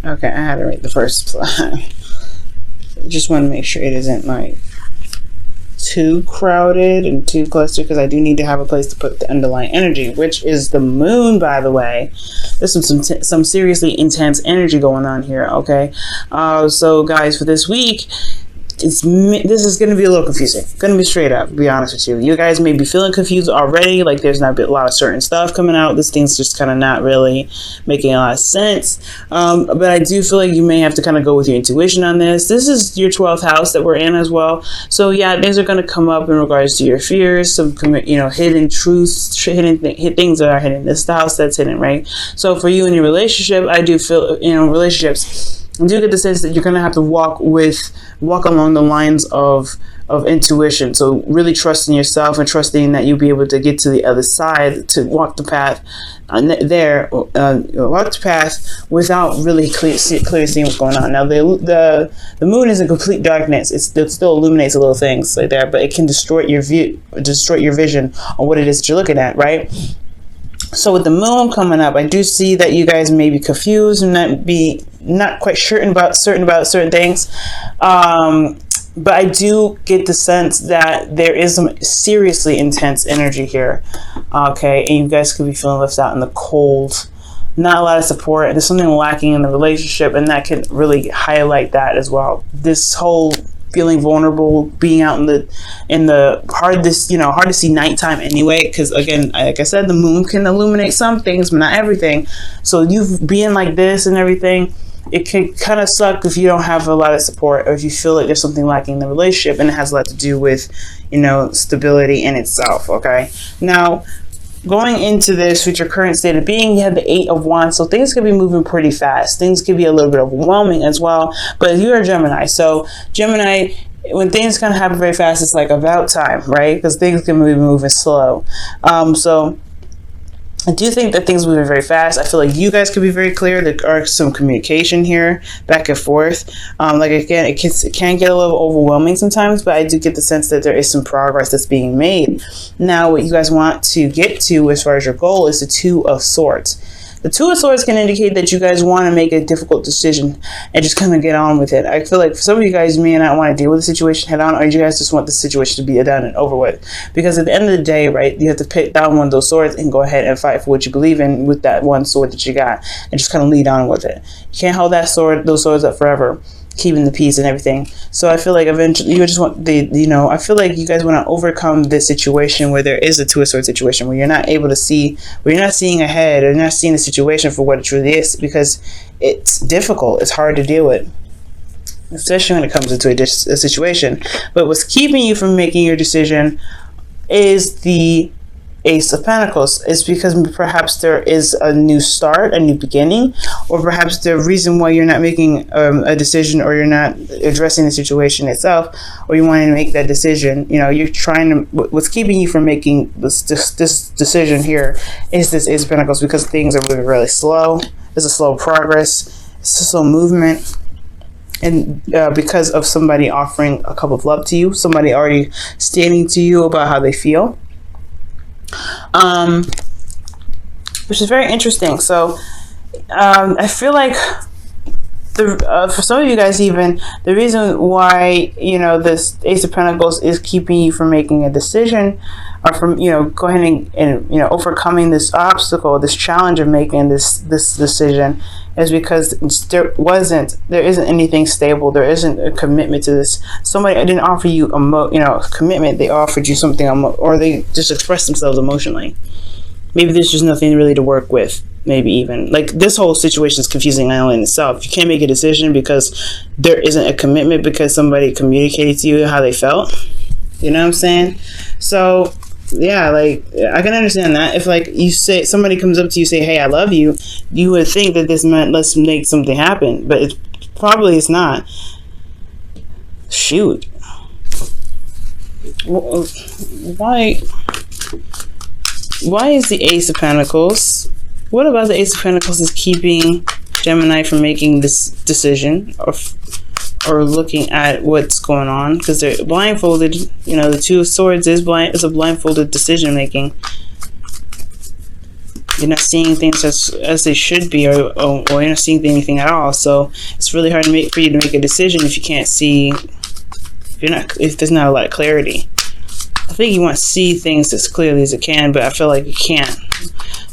Okay, I had to write the first slide. Just want to make sure it isn't like too crowded and too clustered, because I do need to have a place to put the underlying energy, which is the moon, by the way. There's some seriously intense energy going on here, okay? So guys, for this week, this is going to be a little confusing. Going to be straight up, to be honest with you. You guys may be feeling confused already, like there's not a lot of certain stuff coming out. This thing's just kind of not really making a lot of sense. But I do feel like you may have to kind of go with your intuition on this. This is your 12th house that we're in as well. So yeah, things are going to come up in regards to your fears, some hidden truths, hidden things that are hidden. This is the house that's hidden, right? So for you in your relationship, I do feel, relationships, I do get the sense that you're going to have to walk along the lines of intuition. So really trusting yourself and trusting that you'll be able to get to the other side, to walk the path without really clearly seeing what's going on. Now the moon is in complete darkness. It still illuminates a little things like that, but it can distort your vision on what it is that you're looking at, right? So with the moon coming up, I do see that you guys may be confused and not quite certain about certain things. But I do get the sense that there is some seriously intense energy here. Okay, and you guys could be feeling left out in the cold. Not a lot of support. There's something lacking in the relationship, and that can really highlight that as well. This whole feeling vulnerable, being out in the hard to see nighttime anyway, because again, like I said, the moon can illuminate some things but not everything. So you being like this and everything, it can kind of suck if you don't have a lot of support, or if you feel like there's something lacking in the relationship, and it has a lot to do with stability in itself. Okay, now going into this with your current state of being, you have the 8 of Wands, so things could be moving pretty fast. Things could be a little bit overwhelming as well, but you're a Gemini. So Gemini, when things kind of happen very fast, it's like about time, right? Because things can be moving slow. So I do think that things are moving very fast. I feel like you guys could be very clear. There are some communication here, back and forth. Like again, it can get a little overwhelming sometimes, but I do get the sense that there is some progress that's being made. Now, what you guys want to get to as far as your goal is the 2 of Swords. The 2 of Swords can indicate that you guys want to make a difficult decision and just kind of get on with it. I feel like for some of you guys may not want to deal with the situation head on, or you guys just want the situation to be done and over with. Because at the end of the day, right, you have to pick down one of those swords and go ahead and fight for what you believe in with that one sword that you got, and just kind of lead on with it. You can't hold those swords up forever, keeping the peace and everything. So I feel like eventually you just want I feel like you guys want to overcome this situation where there is a 2 of Swords situation, where you're not able to see, where you're not seeing ahead, or you're not seeing the situation for what it truly is, because it's difficult, it's hard to deal with, especially when it comes into a situation. But what's keeping you from making your decision is the Ace of Pentacles. Is because perhaps there is a new start, a new beginning, or perhaps the reason why you're not making a decision, or you're not addressing the situation itself, or you want to make that decision. You're trying to. What's keeping you from making this decision here is this Ace of Pentacles, because things are moving really slow. There's a slow progress. It's a slow movement. And because of somebody offering a cup of love to you, somebody already stating to you about how they feel. Which is very interesting. So I feel like for some of you guys, even the reason why this Ace of Pentacles is keeping you from making a decision, or from go ahead and overcoming this obstacle, this challenge of making this decision, is because there isn't anything stable. There isn't a commitment to this. Somebody didn't offer you commitment. They offered you something, or they just expressed themselves emotionally. Maybe there's just nothing really to work with. Maybe even like this whole situation is confusing only in itself. You can't make a decision because there isn't a commitment, because somebody communicated to you how they felt. You know what I'm saying? So yeah, like I can understand that. If like you say, somebody comes up to you, say, "Hey, I love you," you would think that this meant let's make something happen, but it's not. Shoot. Why is the Ace of Pentacles? What about the Ace of Pentacles is keeping Gemini from making this decision, or looking at what's going on? Because they're blindfolded. The 2 of Swords is a blindfolded decision making. You're not seeing things as they should be, or you're not seeing anything at all. So it's really hard for you to make a decision if you can't see, if there's not a lot of clarity. I think you want to see things as clearly as it can, but I feel like you can't,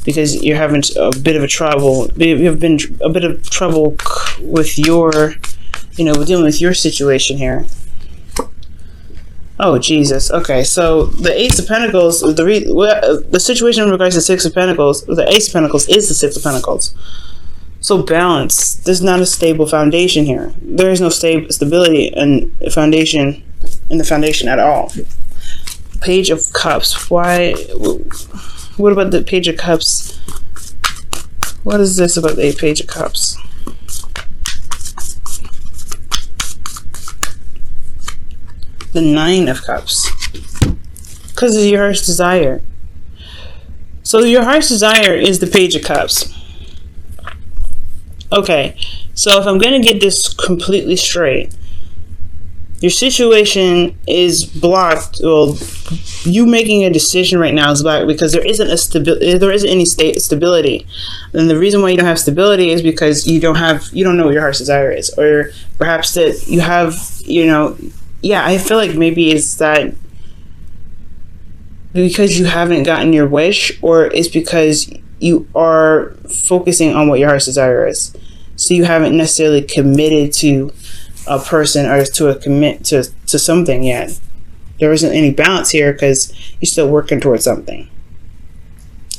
because you're having a bit of trouble. You've been a bit of trouble with your, with dealing with your situation here. Oh, Jesus. Okay, so the Ace of Pentacles, the situation in regards to Six of Pentacles, the Ace of Pentacles is the Six of Pentacles. So balance. There's not a stable foundation here. There is no stability in the foundation at all. Page of Cups. Why? What about the Page of Cups? What is this about the Page of Cups? The Nine of Cups. Because of your heart's desire. So your heart's desire is the Page of Cups. Okay, so if I'm going to get this completely straight, your situation is blocked. Well, you making a decision right now is blocked because there isn't any stability. And the reason why you don't have stability is because you don't know what your heart's desire is, or perhaps that you have, yeah, I feel like maybe it's that because you haven't gotten your wish, or it's because you are focusing on what your heart's desire is. So you haven't necessarily committed to a person or to something yet. There isn't any balance here because you're still working towards something.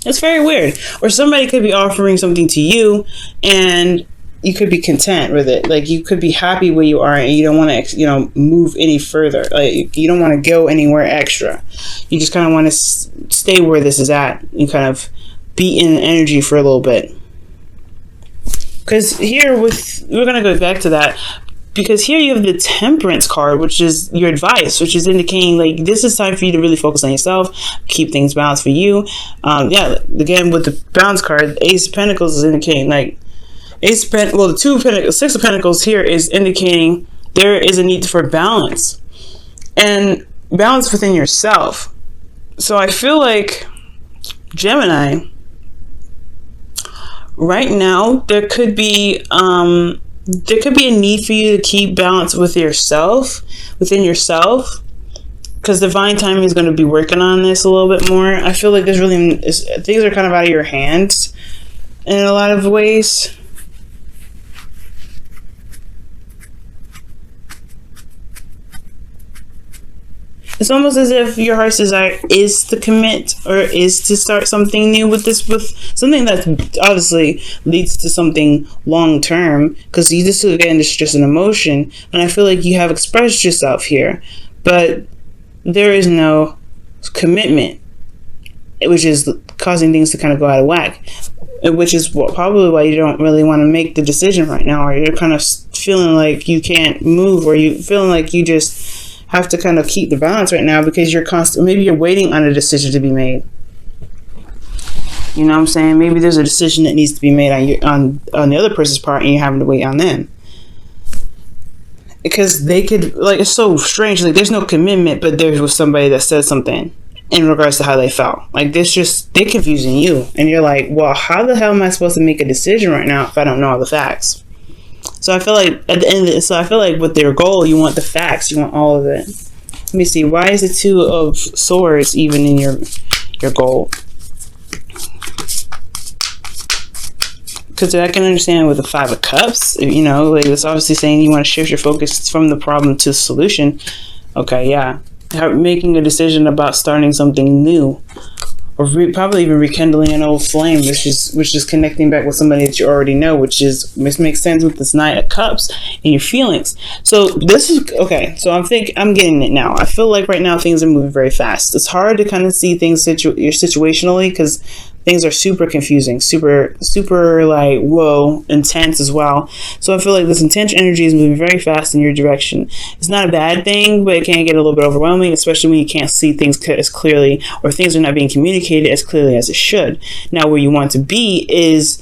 It's very weird. Or somebody could be offering something to you and you could be content with it. Like, you could be happy where you are and you don't want to, move any further. Like, you don't want to go anywhere extra. You just kind of want to stay where this is at and kind of be in energy for a little bit. Because here we're going to go back to that. Because here you have the Temperance card, which is your advice, which is indicating like this is time for you to really focus on yourself, keep things balanced for you. Yeah, again with the balance card, the Ace of Pentacles is indicating like the Six of Pentacles here is indicating there is a need for balance and balance within yourself. So I feel like Gemini, right now there could be a need for you to keep balance within yourself, because divine timing is going to be working on this a little bit more. I feel like things are kind of out of your hands in a lot of ways. It's almost as if your heart's desire is to commit or is to start something new with something that obviously leads to something long term, because it's just an emotion, and I feel like you have expressed yourself here, but there is no commitment, which is causing things to kind of go out of whack, which is probably why you don't really want to make the decision right now, or you're kind of feeling like you can't move, or you feeling like you just have to kind of keep the balance right now because maybe you're waiting on a decision to be made. You know what I'm saying? Maybe there's a decision that needs to be made on the other person's part and you're having to wait on them. Because they could, like, it's so strange. Like, there's no commitment, but there was somebody that said something in regards to how they felt. Like, they're confusing you. And you're like, well, how the hell am I supposed to make a decision right now if I don't know all the facts? So I feel like at the end of this, with their goal, you want the facts, you want all of it. Let me see, why is the Two of Swords even in your goal? Because I can understand with the Five of Cups, like it's obviously saying you want to shift your focus from the problem to the solution. Okay, yeah. Making a decision about starting something new. Or probably even rekindling an old flame, which is connecting back with somebody that you already know, which makes sense with this Knight of Cups and your feelings. So this is okay. So I'm getting it now. I feel like right now things are moving very fast. It's hard to kind of see things situationally because things are super confusing, super like whoa, intense as well. So I feel like this intense energy is moving very fast in your direction. It's not a bad thing, but it can get a little bit overwhelming, especially when you can't see things as clearly, or things are not being communicated as clearly as it should. Now, where you want to be is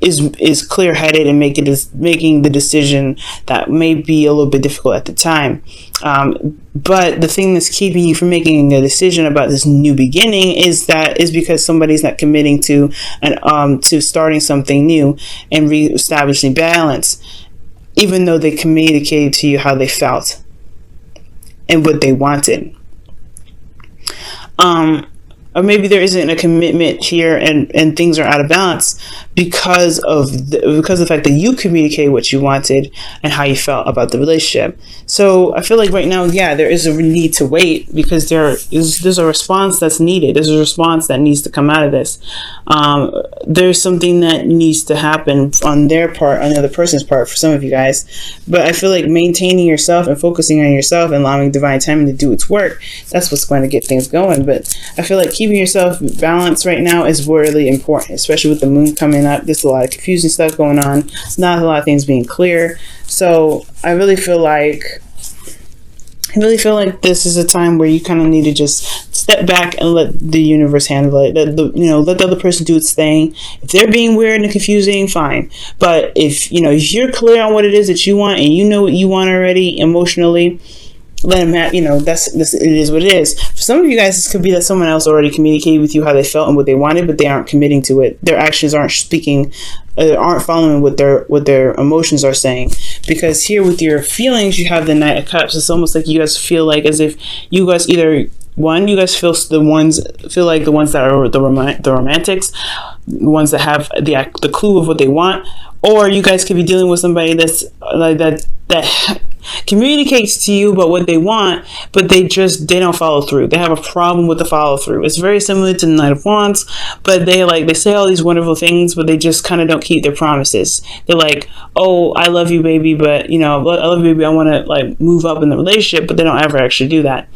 is clear-headed and making the decision that may be a little bit difficult at the time. But the thing that's keeping you from making a decision about this new beginning is because somebody's not committing to starting something new and reestablishing balance, even though they communicated to you how they felt and what they wanted. Or maybe there isn't a commitment here and things are out of balance because of the fact that you communicated what you wanted and how you felt about the relationship. So I feel like right now, yeah, there is a need to wait because there's a response that's needed. There's a response that needs to come out of this. There's something that needs to happen on their part, on the other person's part, for some of you guys. But I feel like maintaining yourself and focusing on yourself and allowing divine timing to do its work, that's what's going to get things going. But I feel like keeping yourself balanced right now is really important, especially with the moon coming up. There's a lot of confusing stuff going on, not a lot of things being clear. So I really feel like this is a time where you kind of need to just step back and let the universe handle it. Let the other person do its thing. If they're being weird and confusing, fine. But if you're clear on what it is that you want and you know what you want already emotionally, let them have, it is what it is. For some of you guys, this could be that someone else already communicated with you how they felt and what they wanted, but they aren't committing to it. Their actions aren't aren't following what their emotions are saying. Because here with your feelings, you have the Knight of Cups. It's almost like you guys feel like as if you guys you guys feel like the ones that are the romantics, the ones that have the clue of what they want, or you guys could be dealing with somebody that's like that communicates to you about what they want, but they don't follow through. They have a problem with the follow through. It's very similar to the Knight of Wands, but they say all these wonderful things, but they just kind of don't keep their promises. They're like, oh, I love you, baby, but I love you, baby, I want to move up in the relationship, but they don't ever actually do that.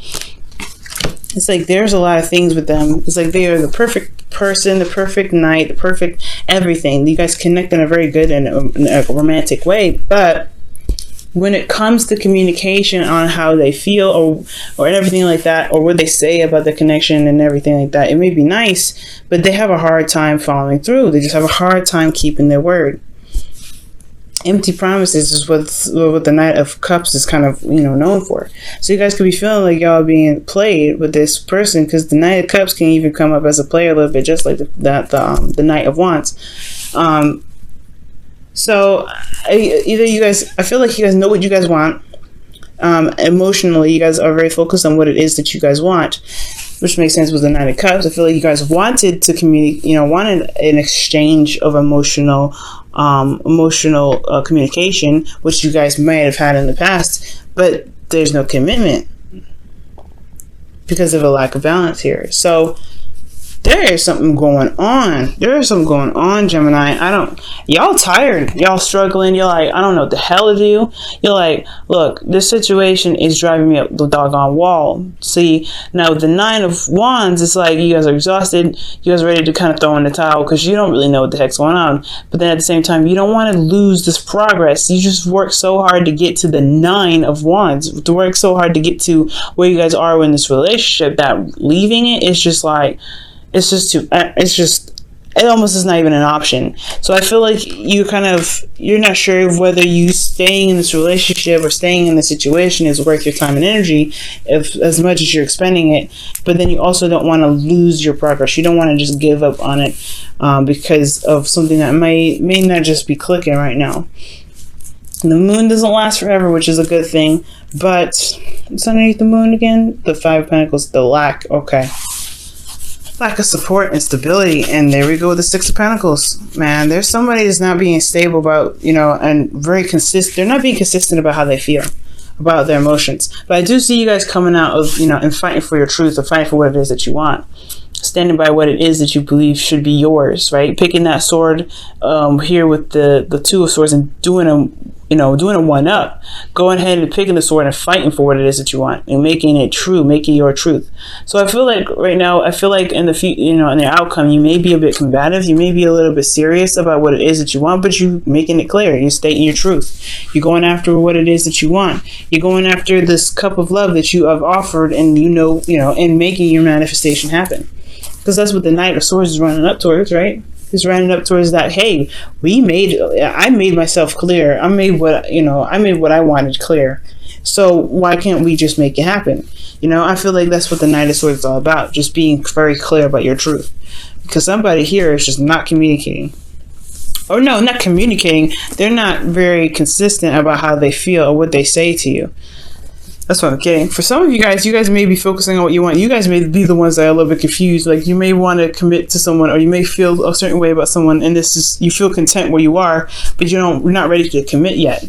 It's like there's a lot of things with them. It's like they are the perfect person, the perfect knight, the perfect everything. You guys connect in a very good and a romantic way, but when it comes to communication on how they feel or everything like that, or what they say about the connection and everything like that, it may be nice, but they have a hard time following through. They just have a hard time keeping their word. Empty promises is what the Knight of Cups is kind of known for. So you guys could be feeling like y'all being played with this person, because the Knight of Cups can even come up as a player a little bit, just like the Knight of Wands. So either you guys, I feel like you guys know what you guys want. Emotionally, you guys are very focused on what it is that you guys want, which makes sense with the Knight of Cups. I feel like you guys wanted to communicate, wanted an exchange of emotional communication, which you guys may have had in the past, but there's no commitment because of a lack of balance here. So there is something going on. There is something going on, Gemini. Y'all tired. Y'all struggling. You're like, I don't know what the hell to do. You're like, look, this situation is driving me up the doggone wall. See, now with the Nine of Wands, it's like you guys are exhausted. You guys are ready to kind of throw in the towel because you don't really know what the heck's going on. But then at the same time, you don't want to lose this progress. You just work so hard to get to the Nine of Wands, to work so hard to get to where you guys are in this relationship, that leaving it is just like, it almost is not even an option. So I feel like you're not sure whether you staying in this relationship or staying in the situation is worth your time and energy as much as you're expending it. But then you also don't want to lose your progress. You don't want to just give up on it because of something that may not just be clicking right now. The moon doesn't last forever, which is a good thing. But it's underneath the moon again. The Five of Pentacles, the lack. Okay. Lack of support and stability. And there we go with the Six of Pentacles. Man, there's somebody that's not being stable about, and very consistent. They're not being consistent about how they feel, about their emotions. But I do see you guys coming out of, and fighting for your truth, or fighting for what it is that you want. Standing by what it is that you believe should be yours, right? Picking that sword here with the Two of Swords and doing a one-up. Going ahead and picking the sword and fighting for what it is that you want and making it true, making your truth. So I feel like right now, in the in the outcome, you may be a bit combative. You may be a little bit serious about what it is that you want, but you making it clear. You're stating your truth. You're going after what it is that you want. You're going after this cup of love that you have offered, and and making your manifestation happen. Because that's what the Knight of Swords is running up towards, right? It's running up towards that. Hey, I made myself clear. I made what I wanted clear. So why can't we just make it happen? I feel like that's what the Knight of Swords is all about. Just being very clear about your truth. Because somebody here is just not communicating. Or no, not communicating. They're not very consistent about how they feel or what they say to you. That's what I'm getting. For some of you guys may be focusing on what you want. You guys may be the ones that are a little bit confused. Like, you may want to commit to someone, or you may feel a certain way about someone, and you feel content where you are, but you're not ready to commit yet.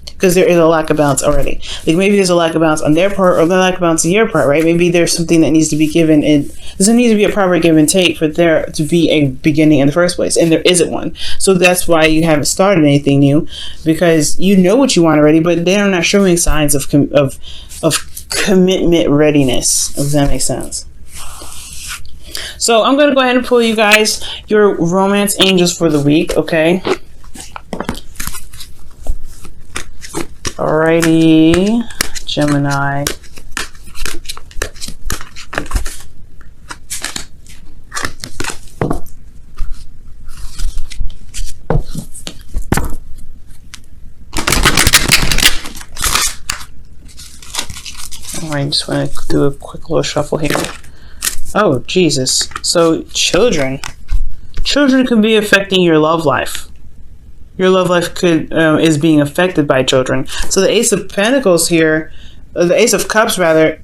Because there is a lack of balance already. Like, maybe there's a lack of balance on their part, or the lack of balance on your part, right? Maybe there's something that needs to be given, and there needs to be a proper give and take for there to be a beginning in the first place, and there isn't one. So that's why you haven't started anything new, because you know what you want already, but they are not showing signs of commitment readiness. Does that make sense? So I'm going to go ahead and pull you guys your romance angels for the week, okay? Alrighty, Gemini. Alright, just want to do a quick little shuffle here. Oh, Jesus. So, children. Children can be affecting your love life. Your love life is being affected by children. So the Ace of Pentacles here, the Ace of Cups rather,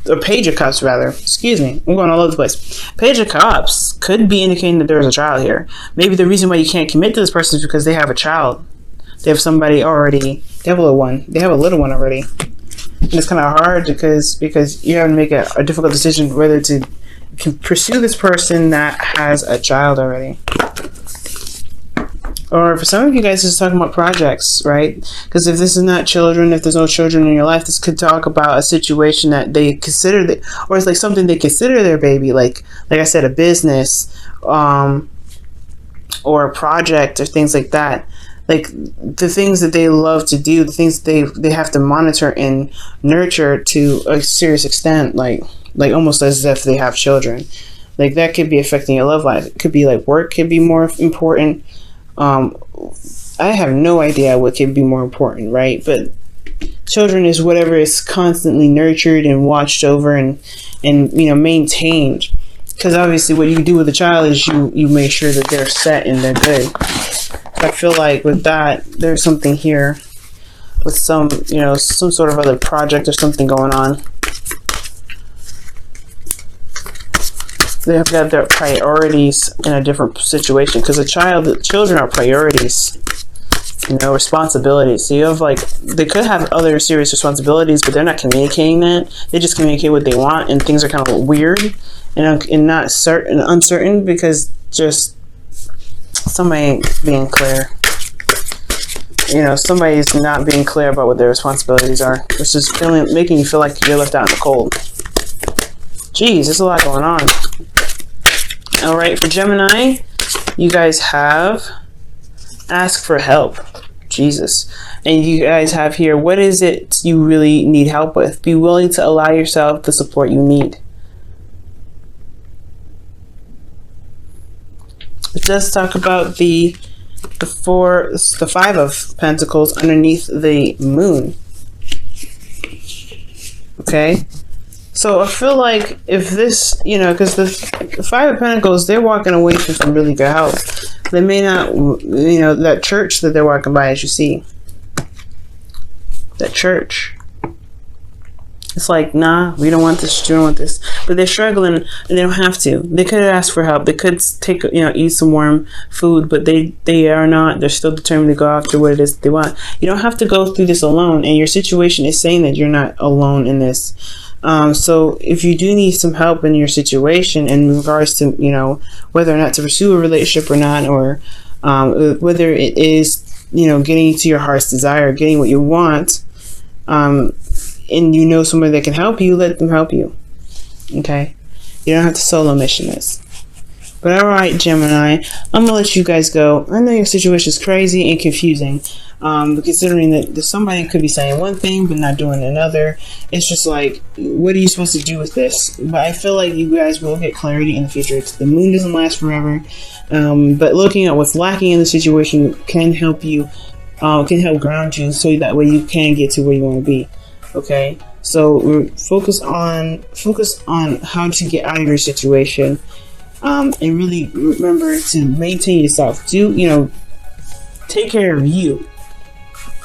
or Page of Cups rather, excuse me, I'm going all over the place. Page of Cups could be indicating that there's a child here. Maybe the reason why you can't commit to this person is because they have a child. They have somebody already, they have a little one. They have a little one already. And it's kind of hard because you have to make a difficult decision whether to pursue this person that has a child already. Or for some of you guys, it's talking about projects, right? Because if this is not children, if there's no children in your life, this could talk about a situation that they consider, or it's like something they consider their baby, like I said, a business, or a project, or things like that. Like the things that they love to do, the things they have to monitor and nurture to a serious extent, like almost as if they have children. Like that could be affecting your love life. It could be like work could be more important. I have no idea what could be more important, right? But children is whatever is constantly nurtured and watched over and maintained. Because obviously what you do with a child is you make sure that they're set and they're good. I feel like with that, there's something here with some sort of other project or something going on. They have got their priorities in a different situation, because children are priorities, responsibilities. So you have they could have other serious responsibilities, but they're not communicating that. They just communicate what they want, and things are kind of weird and not certain, uncertain, because just somebody ain't being clear. Somebody's not being clear about what their responsibilities are, which is making you feel like you're left out in the cold. Jeez, there's a lot going on. All right, for Gemini, you guys have ask for help. Jesus. And you guys have here, what is it you really need help with? Be willing to allow yourself the support you need. It does talk about the 5 of Pentacles underneath the moon. Okay. So I feel like if this, because the 5 of Pentacles, they're walking away from some really good help. They may not, that church that they're walking by, as you see. That church. It's like, nah, we don't want this, you don't want this. But they're struggling, and they don't have to. They could ask for help. They could take, eat some warm food, but they are not. They're still determined to go after what it is they want. You don't have to go through this alone, and your situation is saying that you're not alone in this. So if you do need some help in your situation in regards to, whether or not to pursue a relationship or not, or whether it is, getting to your heart's desire, getting what you want, and somebody that can help you, let them help you. Okay? You don't have to solo mission this. But alright, Gemini, I'm gonna let you guys go. I know your situation is crazy and confusing. But considering that somebody could be saying one thing but not doing another, it's just like, what are you supposed to do with this? But I feel like you guys will get clarity in the future. The moon doesn't last forever. But looking at what's lacking in the situation can help you, can help ground you, so that way you can get to where you want to be. Okay, so focus on how to get out of your situation, and really remember to maintain yourself. Take care of you.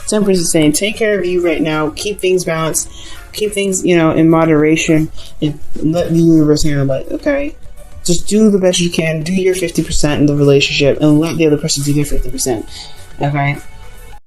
Temperance is saying, take care of you right now. Keep things balanced. Keep things, in moderation, and let the universe handle it. Okay, just do the best you can. Do your 50% in the relationship, and let the other person do their 50%. Okay.